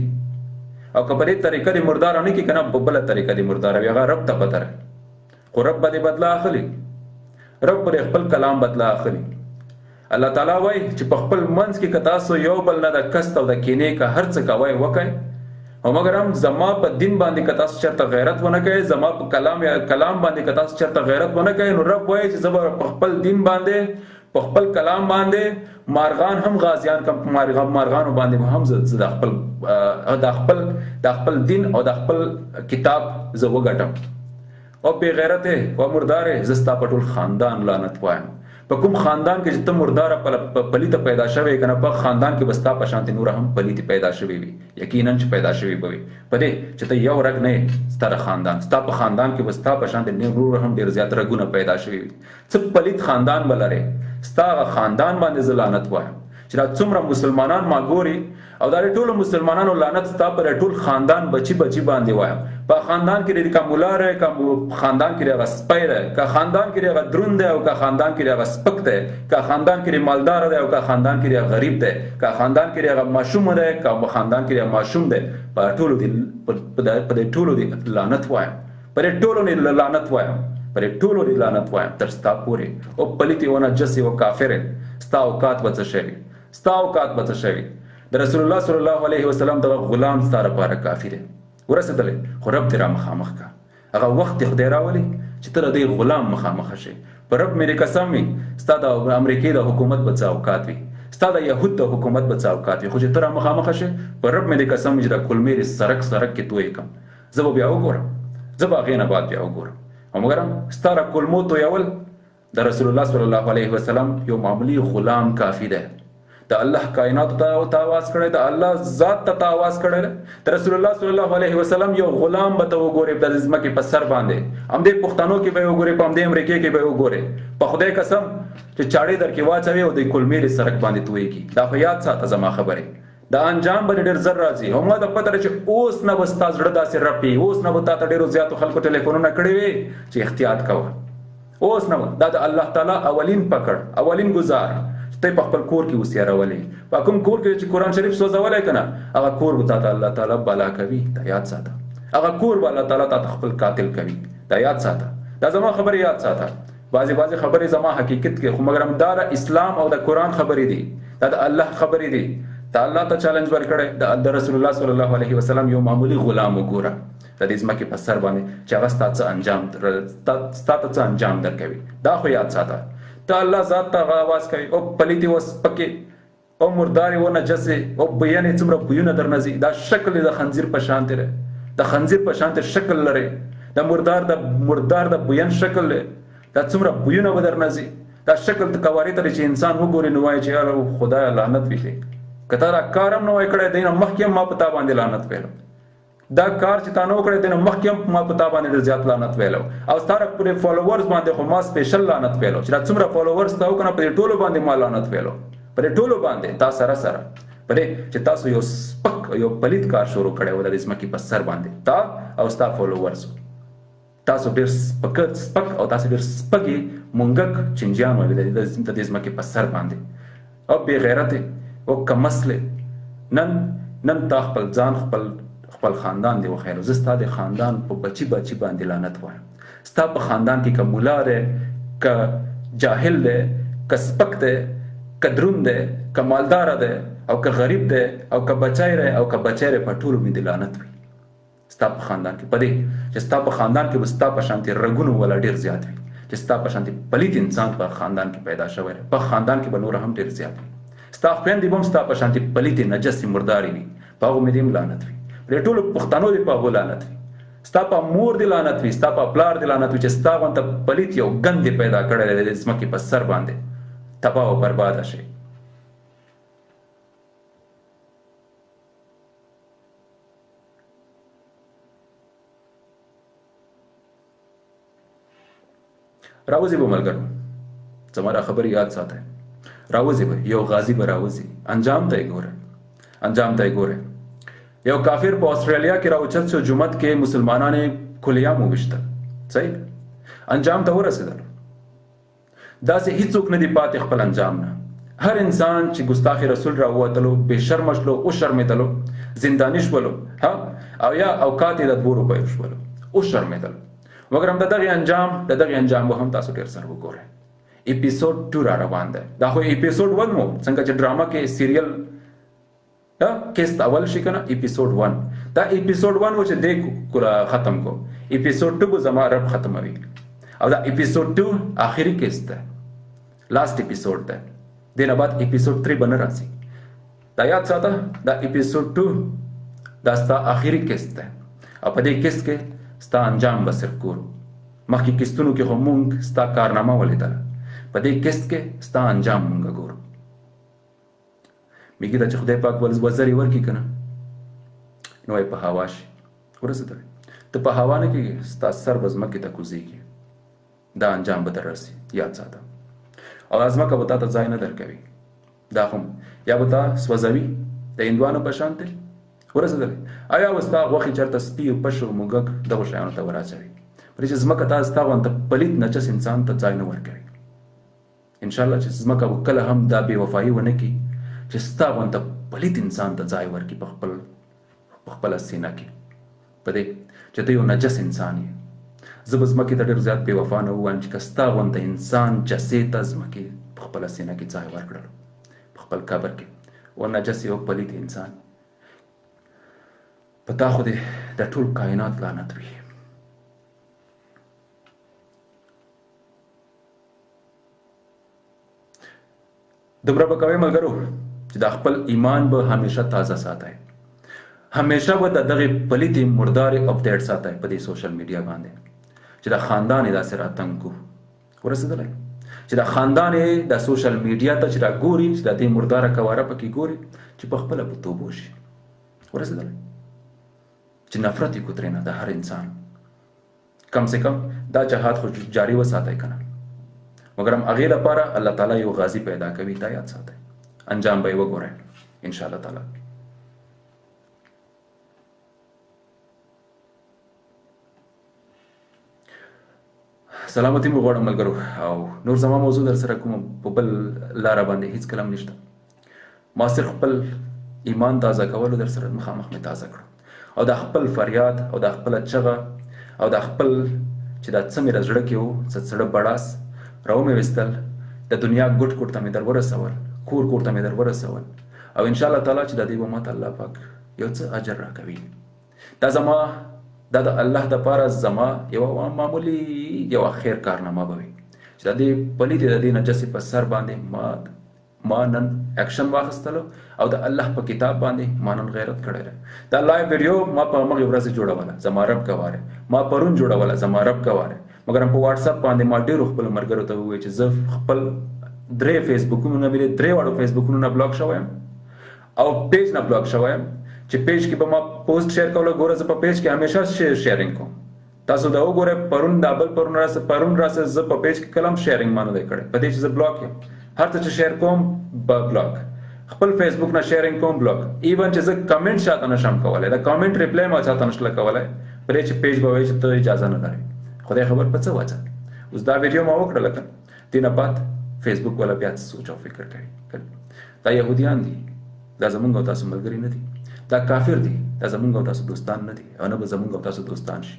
S1: او که په دې طریقه دې مرداره نه کړي که نه په بله طریقه دې مرداره وي، هغه رب ته پته ده. خو رب به دې بدله اخلي، رب به خپل کلام بدله اخلي. الله تعالی وایي چې په خپل منځ کې که تاسو یو بل نه د کست او د کینې که هر څه کوئ وکئ، او مګر هم زما په دین باندې که تاسو چېرته غیرت ونه کوئ، زما په کلام باندې که تاسو چېرته غیرت ونه کوئ، نو رب وایي چې زه به په خپل دین باندې په خپل کلام باندې مارغان هم غازیان کم، مارغانو باندې هم زه د خپل دین او د خپل کتاب زه وګټم. او بې غیرته او مردارې زه ستا په ټول خاندان لعنت وایم. په کوم خاندان کې چې ته مرداره پلیته پیدا شوی که نه، په خاندان کې به ستا په شانتې نوره هم پلیتې پیدا شوی وي، یقینا چې پیدا شوی به وي. په دې چې ته یو رګ نه یې، ستا د خاندان، ستا په خاندان کې به ستا په شانتې نور هم ډېر زیات رګونه پیدا شوي وي. څه پلیت خاندان به لرې، ستا هغه خاندان باندې زه لعنت وایم چې دا څومره مسلمانان ما ګوري، او دا ټولو مسلمانانو لعنت ستا پر ټول خاندان بچی باندې وایم. په خاندان کې لري که مولا دی، که خاندان کې هغه سپی دی، که خاندان کې هغه دروند دی، او که خاندان کې هغه سپک دی، که خاندان کې مالدار دی، او که خاندان کې هغه غریب دی، که خاندان کې هغه ماشوم دی، که خاندان کې هغه ماشوم دی، په ټولو دې لعنت وایم، په ټولو دې لعنت وایم، پر ټولو دې لعنت وایم تر ستا پورې. او پلیتې ونه جسې او کافرې ستا اوقات به څه شوي، ستا اوقات به څه شوي. د رسول الله صلی الله علیه وسلم دغه غلام ستا لپاره کافي دی، ورسېدلی، خو رب دې را مخامخ کا. هغه وخت دې خدای راولي چې ته د دې غلام مخامخ شې. په رب مې قسم وي ستا د امریکې د حکومت به څه اوقات وي، ستا د یهود د حکومت به څه اوقات وي، خو چې ته را مخامخ شې، په رب مې قسم وي چې د کلمې سرک کې توی کم، زه به بیا وګورم، زه به هغې نه بعد بیا وګورم. او مګر ستا د کلمو تویول د رسول الله صلی الله علیه وسلم یو معمولی غلام کافي دی. د الله کائنات ته آواز کړی، د الله ذات ته آواز کړی. د رسول الله صلی الله علیه وسلم یو غلام به ته وګورې د ځمکې په سر باندې، همدې پښتنو کې به یې وګورې، په همدې امریکې کې به یې وګورې، په خدای قسم چې چاړې در کې واچوي او د کلمې سرک باندې تویږي. دا خو یاد ساته زما خبرې، د انجام به ډېر زر راځي. او ما د پته چې اوس نه به ستا زړه داسې رپي، اوس نه به تا ته ډېرو زیاتو خلکو ټلیفونونه کړي وي چې احتیاط کوه، اوس نه به. دا د الله تعالی اولین پکړ، اولین ګزار چې ته په خپل کور کې وسیارولې. په کوم کور کې چې قرآن شریف سوځولی که نه، هغه کور به تا ته الله تعالی بالا کوي، دا یاد ساته. هغه کور به الله تعالی تا ته خپل قاتل کوي، دا یاد ساته. دا زما خبرې یاد ساته. بعضې خبرې زما حقیقت کې، خو مګر دا د اسلام او د قرآن خبرې دي، دا د الله خبرې دي. ته الله ته چالنج ورکړی، د رسول الله صلی الله علیه وسلم یو معمولی غلام وګوره د دې ځمکې په سر باندې چې هغه ستا ته څه انجام درکوي. دا خو یاد ساته. ته الله ذات ته هغه آواز کوي، او پلیتې و سپکې او مردارې و نجسې او بیانې څومره بویونه درنه ځي. دا شکل د خنزیر په شانتې دی، د خنزیر په شانتې شکل لري، د مردار د بیان شکل دی، دا څومره بویونه به درنه ځي. دا شکل کوارې ته چې انسان وګوري نو وایي چې یاره خدایه لعنت وي. که تا دا کار هم نه وای کړی، دی نه مخکې هم ما په تا باندې لعنت ویلو. دا کار چې تا نه وکړی، دی نه مخکې هم ما په تا باندې ډېر زیات لعنت ویلو. او ستا پورې فالوورز باندې خو ما سپیشل لعنت ویلو چې دا څومره فالوورز تا وکړه، په دې ټولو باندې ما لعنت ویلو، په دې ټولو باندې تا سره په دې چې تاسو یو سپک یو پلیت کار شروع کړی و د ځمکې په سر باندې، تا او ستا فالوورز. تاسو ډېر سپک او تاسو ډېر سپکې مونګک چنجیان وایي د دې ځمکې په سر باندې. او بې غیرتې او کمسلې، نن تا خپل ځان خپل خاندان دی وخیلو. زه ستا د خاندان په بچی باندې لعنت وایم. ستا په خاندان کې که مولا دی، که جاهل دی، که سپک دی، که دروند دی، که مالداره دی، او که غریب دی، او که بچی دی، او که بچی دی، په ټولو باندې لعنت وي. ستا په خاندان کې پدې چې ستا په خاندان کې ستا په شانتي رګونو ولا ډیر زیات وي چې ستا په شانتي پلیت انسان په خاندان کې پیدا شوی په خاندان کې به نور هم ډیر زیات وي ستا خویندې به هم ستا په شانتي پلیت نجس مرداري وي په هغو مې دې لعنت وي پرې ټولو پښتنو دې په هغو لعنت وي ستا په مور دې لعنت وي ستا په پلار دې لعنت وي چې ستا غونته پلیت یو ګند دې پیدا کړی دی د ځمکې په سر باندې تباه او برباده شي راوځي به ملګرو زما دا خبرې یاد ساتئ راوځي به یو غازی به راوځي انجام ته یې ګوره انجام ته یې ګوره یو کافر په استرالیا کې راوچت شو جومات کې مسلمانان یې کلیام وویشتل صحیح انجام ته ورسېدل داسې هیڅوک نه دی پاتې خپل انجام نه هر انسان چې ګستاخ رسول راووتلو بې شرمه شلو وشرمېدلو زنداني شولو او یا اوقات یې د 2 روپیو شولو وشرمېدلو مګر هم د دغې انجام به هم تاسو ډېر سر وګورئ اپیسوډ 2 را روان دی دا خو اپیسوډ 1 مو څنګه چې ډراما کې سیریل کیست اول شي که نه اپیسوډ 1 دا اپیسوډ 1 و چې دی ختم کو اپیسوډ 2 به زما رب ختموي او دا اپیسوډ 2 آخري کیست دی لاست اپیسوډ دی دې نه بعد اپیسوډ 3 به نه راځي دا یاد ساته دا اپیسوډ 2 دا ستا آخري کیست دی او په دې کیست کې ستا انجام به صرف ګورو مخکې کیستونو کې خو مونږ ستا کارنامه ولیدله په دې کیست کې ستا انجام مونږ ګورو میږي ته چې خدای پاک وزرې ورکړي که نه نو یې په هوا شي ورسېدلی ته په هوا نه کېږي ستا سر به ځمکې ته کوزېږي دا انجام به در رسي یاد ساته او دا ځمکه به تا ته ځای نه درکوي دا خو یا به تا سوځوي د هندوانو په شان دی ورسېدلی آیا به ستا غوښې چېرته سپي پشو موږک دغو شیانو ته وراچوي پرې چې ځمکه تا ستا غونته پلیت نجس انسان ته ځای نه ورکوي انشاءالله چې ځمکه به کله هم دا بې وفایي ونه کړي چې ستا غونته پلیت انسان ته ځای ورکړي په خپله سینه کې په دې چې ته یو نجس انسان یې زه به ځمکې ته ډېر زیات بې وفا نه ووایم چې که ستا غونته انسان جسې ته ځمکې په خپله سینه کې ځای ورکړلو په خپل قبر کې و نجس یو پلیت انسان په تا خو دې د ټول کائنات لعنت وي دومره به کوئ ملګرو چې دا خپل ایمان به همیشه تازه ساتئ همیشه به د دغې پلیتې مردارې اپډیټ ساتئ په دې سوشل میډیا باندې چې دا خاندان یې داسې راتنګ کو ورسېدلی چې دا خاندان یې د سوشل میډیا ته چې را ګوري چې دا دې مرداره کواره پکې ګوري چې په خپله په توبو شي ورسېدلی چې نفرت یې کو ترېنه د هر انسان کم سے کم دا جهاد خو جاری وساتئ که نه مګر هم هغې لپاره الله تعالی یو غازي پیدا کوي دا یاد ساتئ انجام به یې وګورئ انشاءالله تعالی سلامتی مو غواړم ملګرو او نور زما موضوع در سره کوم په بل لاره باندې هیڅ کلم نشته ما صرف خپل ایمان تازه کولو در سره مخامخ مې تازه کړو او دا خپل فریاد او دا خپله چغه او دا خپل چې دا څه مې را زړه کې وو څه څړه بړاس راو مې ویستل د دنیا ګوټ ګوټ ته مې در ورسول کور کور ته مې در ورسول او انشاءالله تعالی چې د دې به ماته الله پاک یو څه اجر راکوي دا زما دا د الله دپاره زما یوه معمولي یوه خیر کارنامه به وي چې د دې پلیتې د دې نجسې په سر باندې ما نن اکشن واخیستلو او د الله په کتاب باندې ما نن غیرت کړی دی دا لایو ویډیو ما په همغې ورځې جوړوله زما رب ګواره ما پرون جوړوله زما رب ګواره مګر هم په واټساپ باندې ما ډېرو خپلو ملګرو ته ووایي چې زه خپل 3 فیسبوکونو نه مې 3 واړو فیسبوکونو نه بلاک شوی یم او پیج نه بلاک شوی یم چې پیج کې به ما پوسټ شیر کوله ګوره زه په پیج کې همیشه شیرینګ کوم تاسو دا وګورئ پرون دا بل پرون راسه زه په پیج کې کلم شیرینګ ما نه دی کړی په دې چې زه بلاک یم هر څه چې شیر کوم بلاک خپل فیسبوک نه شیرینګ کوم بلاک ایون چې زه کمنټ شاته نشم کولی دا کمنټ ریپلای ما چاته نشله کولی پرې چې پیج به وایي چې ته اجازه نه لرې خدای خبر په څه وجه اوس دا ویډیو ما وکړه لکه دې نه بعد فیسبوک والا بیا سوچ او فکر کوي دا یهودیان دي دا زمونږ او تاسو ملګري نه دي دا کافر دي دا زمونږ او تاسو دوستان نه دي او نه به زمونږ او تاسو دوستان شي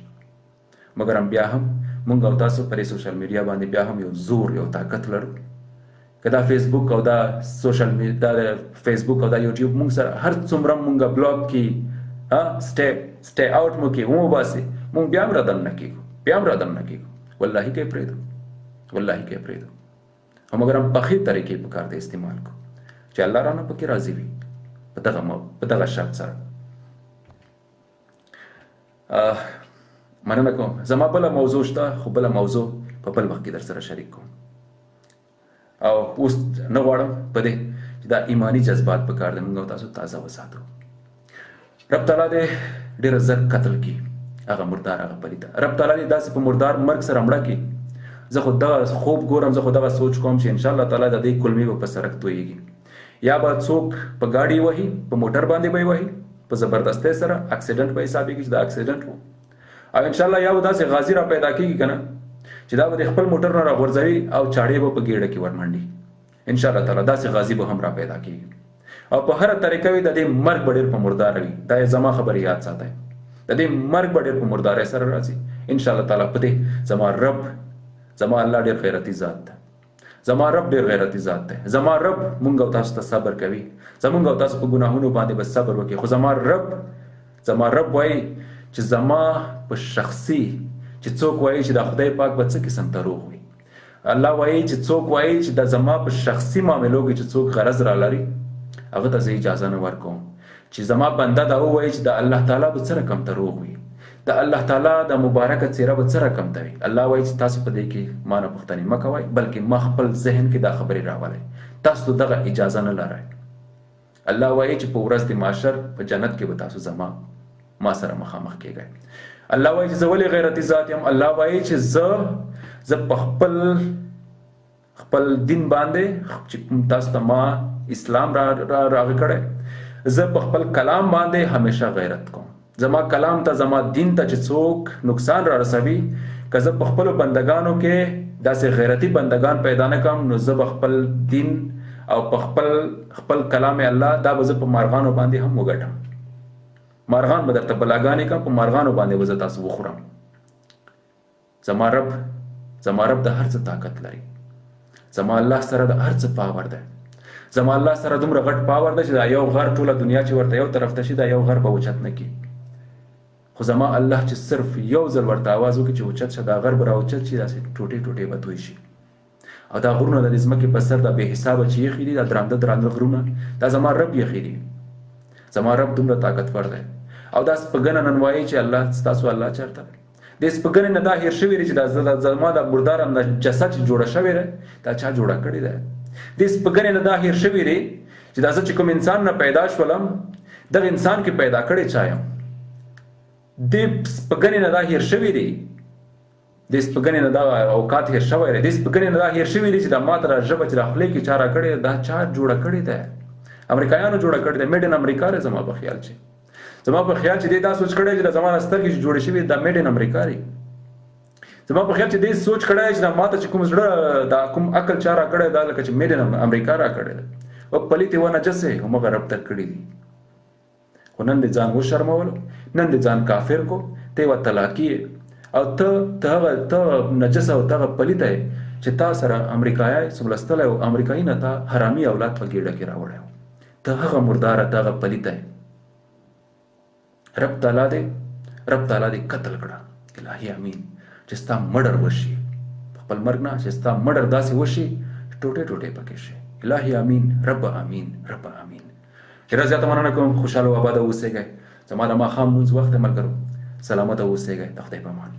S1: مګر هم بیا هم مونږ او تاسو پر سوشل میډیا باندې بیا هم یو زور یو طاقت لرو که دا فیسبوک او دا سوشل میډیا دا فیسبوک او دا یوټیوب مونږ سره هر څومره مونږ بلاک کی سټے آوټ مو کې و باسي مونږ بیا هم ردن نه کېږو والله کې پرېږدو او مګر هم پخې طریقې په کار د استعمال کو چې الله رانه پکې راضي وي په دغه شرط سره. مننه کوم. زما بله موضوع شته خو بله موضوع په بل وخت کې در سره شریک کوم او اوس نه غواړم په دې چې دا ایمانی جذبات په کار د موږ او تاسو تازه وساتو. رب تعالی دې ډېر زر قتل کی هغه مردار هغه پلیته. رب تعالی دې داسې په مردار مرګ سره مړه کی. زه خو دغه خوب ګورم، زه خو دغه سوچ کوم چې ان شاء الله تعالی د دې کلمې په سرک تویږي. یا به څوک په ګاډي وهي، په موټر باندې به وهي، په زبردستۍ سره اکسیډنټ به حسابېږي چې دا اکسیډنټ و. او ان شاء الله یا به داسې غازی را پیدا کېږي که نه چې دا به د خپل موټر نه راغورځوي او چاړې به په ګېډه کې ورمنډي. ان شاء الله تعالی داسې غازی به هم را پیدا کېږي او په هره طریقه وي د دې مرګ به ډېر په مرداره وي. دا یې زما خبرې یاد ساتئ، د دې مرګ به ډېر په مردارۍ سره راځي ان شاء الله تعالی. په دې زما رب، زما الله ډېر غیرتي ذات ده، زما رب ډېر غیرتي ذات ده. زما رب مونږ او تاسو ته صبر کوي، زمونږ او تاسو په ګناهونو باندې به صبر وکړي. خو زما رب وایي چې زما په شخصي چې څوک وایي چې دا خدای پاک به څه قسم دروغ وي. الله وایي چې څوک وایي چې دا زما په شخصي معاملو کې چې څوک غرض را لري هغه ته زه اجازه نه ورکوم چې زما بنده دا ووایي چې د الله تعالی به څه رقم دروغ وي، د الله تعالی د مبارکه څیره به څه رقم ته وي. الله وایي چې تاسو په دې کې ما نه پوښتنې مه کوئ، بلکې ما خپل ذهن کې دا خبرې راولئ. تاسو دغه اجازه نه لرئ. الله وایي چې په ورځ د محشر په جنت کې به تاسو ما سره مخامخ کېږئ. الله وایي چې زه ولې غیرتي ذات یم. الله وایي چې زه په خپل دین باندې چې تاسو ته ما اسلام راغی کړی، زه په خپل کلام باندې همیشه غیرت کوم. زما کلام ته، زما دین ته چې څوک نقصان را رسوي، که زه په خپلو بندگانو کې داسې غیرتي بندگان پیدا نه کړم نو زه به خپل دین او په خپل کلام الله دا به زه په مارغانو باندې هم وګټم. مارغان به درته بلاګانې کړم، په مارغانو باندې به زه تاسو وخورم. زما رب د هر څه طاقت لري. زما الله سره د هر څه پاور ده. زما الله سره دومره غټ پاور ده چې دا یو غر ټوله دنیا چې ورته یو طرف ته شي دا یو غر به اوچت نه کړي. خو زما الله چې صرف یو ځل ورته آواز وکړي چې اوچت شه، دا غر به راوچت شي، داسې ټوټې ټوټې به توی شي. او دا غرونه د ځمکې په سر دا بې حسابه چې یخي دي، دا درانده غرونه، دا زما رب یخي دي. زما رب دومره طاقتور دی. او دا سپګنه نن وایي چې الله ستاسو الله چېرته دی. د سپګنې نه دا هېر شوي دی چې دا زما د مرداره جسد چې جوړه شوې ده دا چا جوړه کړې ده. د سپګنې نه دا هېر شوي دی چې دا زه چې کوم انسان نه پیدا شولم دغه انسان کې پیدا کړی چا یم. د سپګنې نه دا هېر شوي دی، د سپګنې نه دا اوقات هېر شوی دی، د سپګنې نه دا هېر شوي دی چې دا ماته را ژبه چې را خولې کې چا را کړې دا چا جوړه کړې ده. امریکایانو جوړه کړې ده. میډ ان امریکا دی. زما په خیال چې دې دا سوچ کړی چې د زما سترګې چې جوړې شوي دا میډ ان امریکا دی. زما په خیال چې دې سوچ کړی چې دا ماته چې کوم زړه دا کوم عقل چا را کړی دا لکه چې میډ ان امریکا را کړی ده. او پلیتې و نجسې همغه رب تر کړي دي. خو نن دې ځان وشرمولو، نن دې ځان کافر کو، ته یې طلاقي او ته نجس او ته پلیته یې چې تا سره امریکایي سملستلی او امریکایي نه تا حرامي اولاد په ګېډه کې راوړی و. ته هغه مرداره، ته هغه پلیته یې. رب تعالی دې قتل کړه. الهي امین. چې ستا مډر وشي په خپل مرګ نه، چې ستا مډر داسې وشي ټوټې ټوټې پکې شي. الهي امین. رب امین. ډېره زیاته مننه کوم. خوشحاله او آباده اوسېږئ. زما د ماښام لمونځ وخت ملګرو. سلامت اوسېږئ. د خدای په امان.